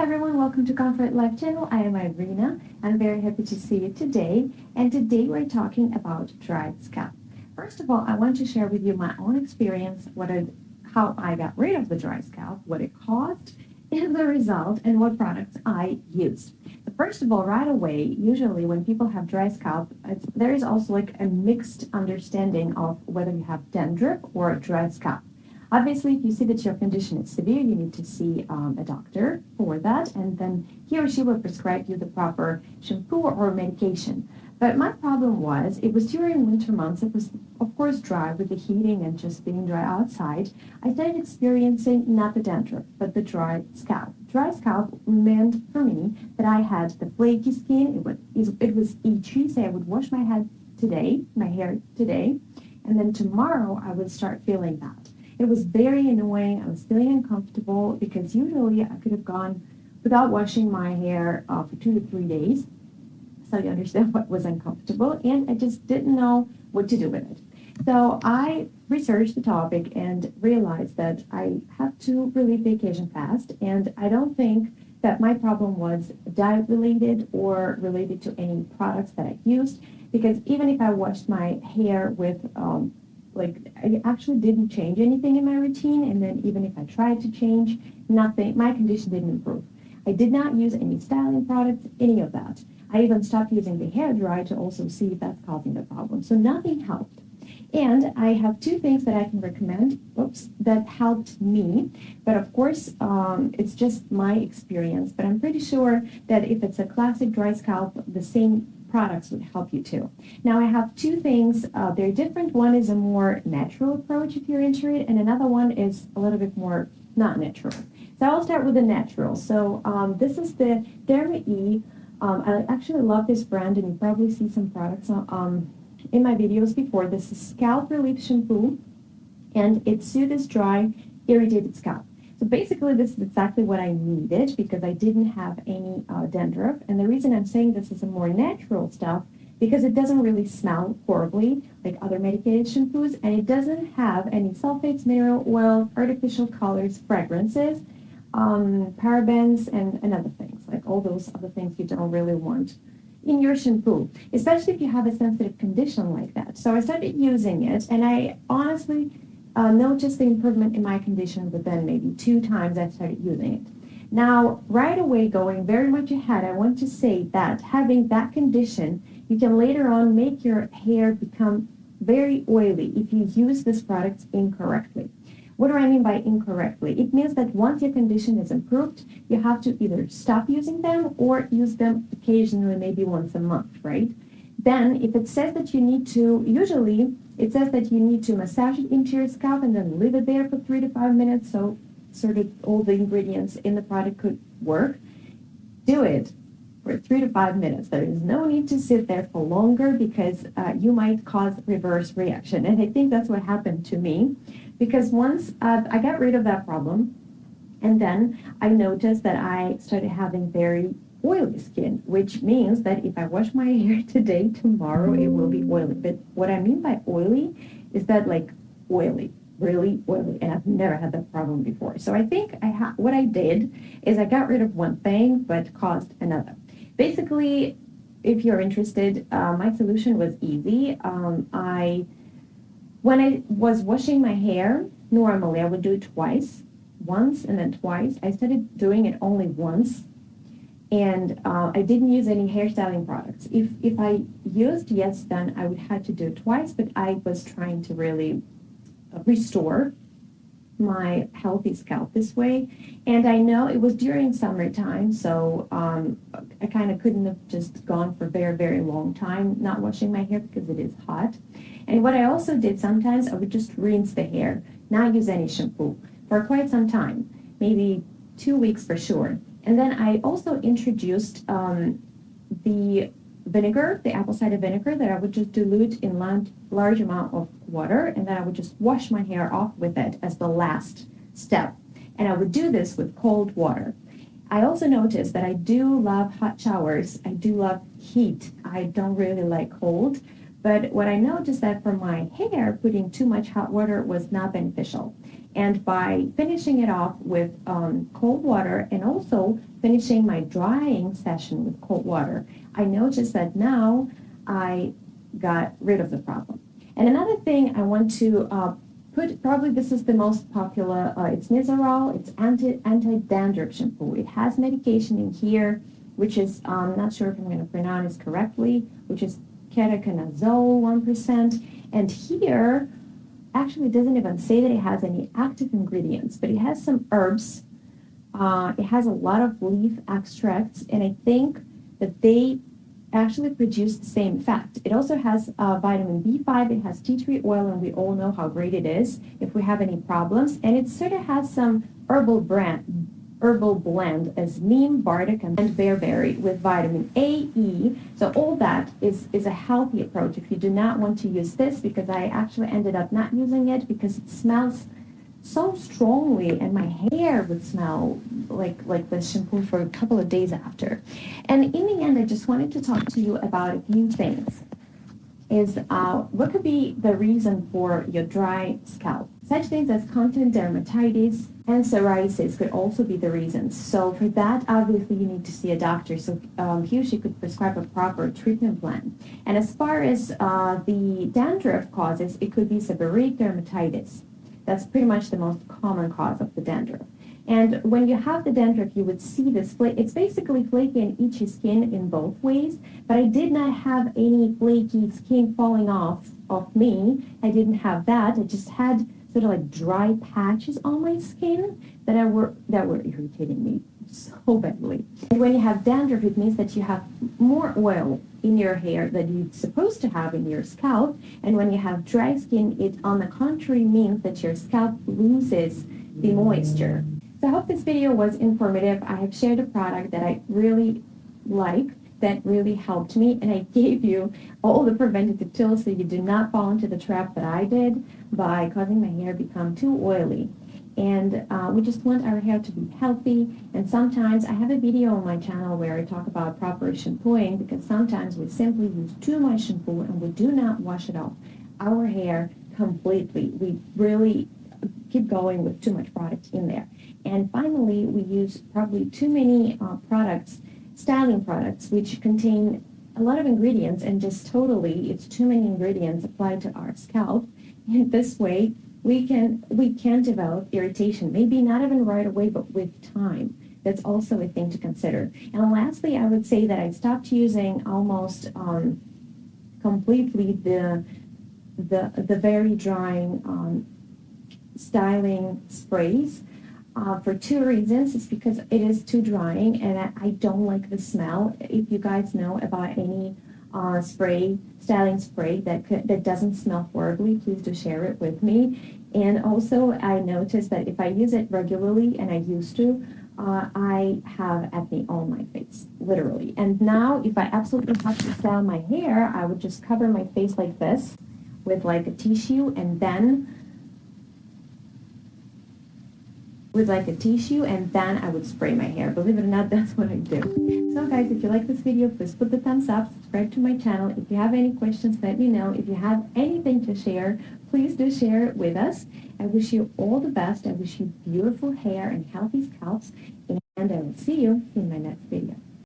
everyone, welcome to Comfort Life channel. I am Irina. I'm very happy to see you today. And today we're talking about dry scalp. First of all, I want to share with you my own experience, how I got rid of the dry scalp, what it caused, and the result, and what products I used. But first of all, right away, usually when people have dry scalp, there is also like a mixed understanding of whether you have dandruff or dry scalp. Obviously, if you see that your condition is severe, you need to see a doctor for that, and then he or she will prescribe you the proper shampoo or medication. But my problem was, it was during winter months, it was of course dry with the heating and just being dry outside. I started experiencing not the dandruff, but the dry scalp. Dry scalp meant for me that I had the flaky skin, it was itchy, so I would wash my hair today, and then tomorrow I would start feeling that. It was very annoying. I was feeling uncomfortable because usually I could have gone without washing my hair for 2 to 3 days. So you understand what was uncomfortable, and I just didn't know what to do with it. So I researched the topic and realized that I have to relieve the occasion fast, and I don't think that my problem was diet related or related to any products that I used, because even if I washed my hair with I actually didn't change anything in my routine, and then even if I tried to change, nothing, my condition didn't improve. I did not use any styling products, any of that. I even stopped using the hair dryer to also see if that's causing the problem. So nothing helped. And I have two things that I can recommend, that helped me. But of course, it's just my experience. But I'm pretty sure that if it's a classic dry scalp, the same products would help you too. Now I have two things. They're different. One is a more natural approach if you're into it, and another one is a little bit more not natural. So I'll start with the natural. So this is the Derma-E. I actually love this brand, and you probably see some products in my videos before. This is Scalp Relief Shampoo, and it soothes dry, irritated scalp. So basically, this is exactly what I needed because I didn't have any dandruff. And the reason I'm saying this is a more natural stuff because it doesn't really smell horribly like other medicated shampoos, and it doesn't have any sulfates, mineral oils, artificial colors, fragrances, parabens, and other things, like all those other things you don't really want in your shampoo, especially if you have a sensitive condition like that. So I started using it, and I honestly noticed the improvement in my condition within maybe 2 times I started using it. Now, right away, going very much ahead, I want to say that having that condition, you can later on make your hair become very oily if you use these products incorrectly. What do I mean by incorrectly? It means that once your condition is improved, you have to either stop using them or use them occasionally, maybe once a month, right? Then, if it says that you need to, usually it says that you need to massage it into your scalp and then leave it there for 3 to 5 minutes so sort of all the ingredients in the product could work. Do it for 3 to 5 minutes. There is no need to sit there for longer because you might cause reverse reaction. And I think that's what happened to me, because once I got rid of that problem, and then I noticed that I started having very oily skin, which means that if I wash my hair today, tomorrow it will be oily. But what I mean by oily is that like oily, really oily, and I've never had that problem before. So I think what I did is I got rid of one thing but caused another. Basically, if you're interested, my solution was easy. When I was washing my hair, normally I would do it once and then twice. I started doing it only once, and I didn't use any hairstyling products. If I used, yes, then I would have to do it twice, but I was trying to really restore my healthy scalp this way. And I know it was during summertime, so I kind of couldn't have just gone for a very, very long time not washing my hair because it is hot. And what I also did sometimes, I would just rinse the hair, not use any shampoo for quite some time, maybe 2 weeks for sure. And then I also introduced the vinegar, the apple cider vinegar, that I would just dilute in large amount of water, and then I would just wash my hair off with it as the last step. And I would do this with cold water. I also noticed that I do love hot showers. I do love heat. I don't really like cold. But what I noticed that for my hair, putting too much hot water was not beneficial. And by finishing it off with cold water and also finishing my drying session with cold water, I noticed that now I got rid of the problem. And another thing I want to probably this is the most popular, it's Nizoral, it's anti-dandruff shampoo. It has medication in here, which is, I'm not sure if I'm going to pronounce it correctly, which is ketoconazole 1%. And here, actually it doesn't even say that it has any active ingredients, but it has some herbs. It has a lot of leaf extracts, and I think that they actually produce the same effect. It also has vitamin B5, it has tea tree oil, and we all know how great it is if we have any problems. And it sort of has some herbal blend as neem, bardic, and bearberry with vitamin A, E. So all that is a healthy approach if you do not want to use this, because I actually ended up not using it because it smells so strongly, and my hair would smell like the shampoo for a couple of days after. And in the end, I just wanted to talk to you about a few things. Is what could be the reason for your dry scalp? Such things as contact dermatitis and psoriasis could also be the reasons. So for that, obviously, you need to see a doctor. So he or she could prescribe a proper treatment plan. And as far as the dandruff causes, it could be seborrheic dermatitis. That's pretty much the most common cause of the dandruff. And when you have the dandruff, you would see this flake. It's basically flaky and itchy skin in both ways, but I did not have any flaky skin falling off of me. I didn't have that. I just had sort of like dry patches on my skin that were irritating me so badly. And when you have dandruff, it means that you have more oil in your hair that you're supposed to have in your scalp. And when you have dry skin, it on the contrary means that your scalp loses the moisture. So I hope this video was informative. I have shared a product that I really like, that really helped me, and I gave you all the preventative tools so you do not fall into the trap that I did by causing my hair become too oily. And we just want our hair to be healthy. And sometimes I have a video on my channel where I talk about proper shampooing, because sometimes we simply use too much shampoo and we do not wash it off our hair completely. We really keep going with too much product in there. And finally, we use probably too many products, styling products, which contain a lot of ingredients, and just totally, it's too many ingredients applied to our scalp. And this way, we can develop irritation, maybe not even right away, but with time. That's also a thing to consider. And lastly, I would say that I stopped using almost completely the very drying styling sprays. For two reasons. It's because it is too drying, and I don't like the smell. If you guys know about any styling spray that doesn't smell horribly, please do share it with me. And also, I noticed that if I use it regularly, and I used to, I have acne on my face, literally. And now, if I absolutely have to style my hair, I would just cover my face like this with like a tissue, and then I would spray my hair. Believe it or not, that's what I do. So guys, if you like this video, please put the thumbs up, subscribe to my channel. If you have any questions, let me know. If you have anything to share, please do share it with us. I wish you all the best. I wish you beautiful hair and healthy scalps, and I will see you in my next video.